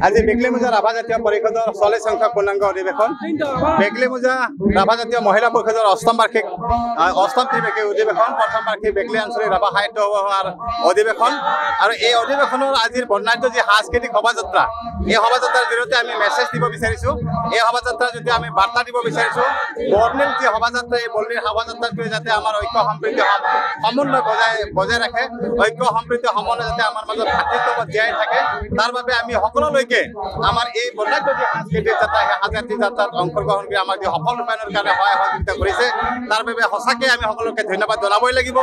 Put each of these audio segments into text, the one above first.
আজি বেগলিমুজা ৰাভা জাতীয় পৰিষদৰ 40 সংখ্যক পূৰ্ণাংগ অধিৱেশন বেগলিমুজা ৰাভা জাতীয় মহিলা পৰিষদৰ অষ্টম ত্ৰিবাৰ্ষিক অধিৱেশন প্ৰথম বাৰ্ষিক বেগলি আঞ্চলিক ৰাভা সাহিত্য সভাৰ অধিৱেশন আৰু এই অধিৱেশনৰ আজিৰ বৰ্ণাঢ্য যি সাংস্কৃতিক শোভাযাত্ৰা এই শোভাযাত্ৰাৰ জৰিয়তে আমি মেছেজ দিব বিচাৰিছোঁ এই শোভাযাত্ৰাৰ যদি আমি বাৰ্তা দিব বিচাৰিছোঁ বৰ্ণিল যি শোভাযাত্ৰা এই বৰ্ণিল শোভাযাত্ৰাটোৱে যাতে আমাৰ ঐক্য সম্প্ৰীতি সমন্বয় বজাই ৰাখে ঐক্য সম্প্ৰীতি সমন্বয় যাতে আমাৰ মাজত ভাতৃত্ববোধ জীয়াই থাকে তাৰ বাবে আমি সকলোলৈকে আমাৰ এই বৰ্ণাঢ্য যি সাংস্কৃতিক যাত্ৰা সেই সাংস্কৃতিক যাত্ৰাত অংশগ্ৰহণ কৰি আমাৰ যি সফল ৰূপায়ণৰ কাৰণে সহায় সহযোগিতা কৰিছে তাৰ বাবে সঁচাকৈ আমি সকলোকে ধন্যবাদ জনাবই লাগিব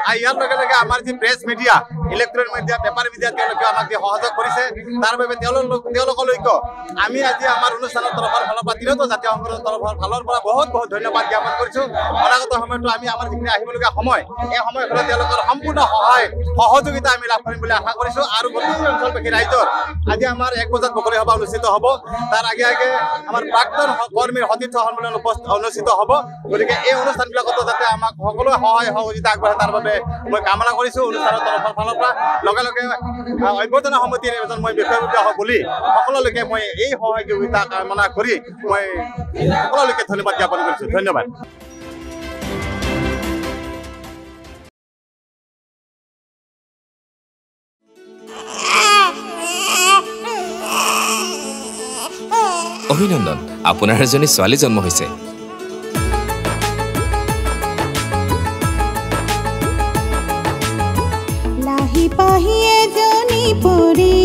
আৰু ইয়াৰ লগে লগে আমাৰ যি press media electronic media paper media তেওঁলোকে আমাক যি সহযোগ কৰিছে তাৰ বাবে তেওঁলোকলৈকো আমি আজি আমাৰ অনুষ্ঠানৰ তৰফৰ ফালৰ পৰা তিনিওটা জাতীয় সংগঠনৰ তৰফৰ ফালৰ পৰা বহুত ধন্যবাদ জ্ঞাপন কৰিছোঁ অনাগত সময়তো আমি আমাৰ যিখিনি আহিবলগীয়া সময় এই সময়খনত তেওঁলোকৰ সম্পূৰ্ণ সহায় সহযোগিতা আমি লাভ কৰিম বুলি আশা কৰিছোঁ আৰু গোটেই অঞ্চলবাসী ৰাইজৰ আজি আমাৰ 1 বজাত বকৰি সভা অনুষ্ঠিত হ'ব তাৰ আগে আগে আমাৰ প্ৰাক্তন কৰ্মীৰ সতীৰ্থ সন্মিলন অনুষ্ঠিত হ'ব গতিকে এই অনুষ্ঠানবিলাকতো যাতে আমাক সকলোৱে সহায় সহযোগিতা আগবঢ়ায় তাৰ বাবে মই কামনা কৰিছোঁ অনুষ্ঠানৰ তৰফৰ ফালৰ পৰা লগে লগে অভ্যৰ্থনা সমিতিৰ এজন মই বিষয়ববীয়া হওঁ বুলি সকলোলৈকে মই এই সহযোগিতা কামনা কৰি মই সকলোলৈকে ধন্যবাদ জ্ঞাপন কৰিছোঁ ধন্যবাদ অভিনন্দন আপোনাৰ এজনী ছোৱালী জন্ম হৈছে লাহি পাহি এজনী পৰি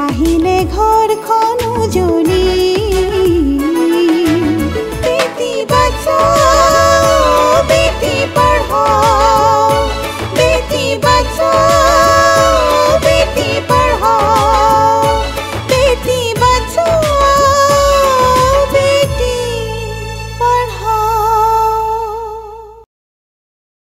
আহিলে ঘৰখন উজলি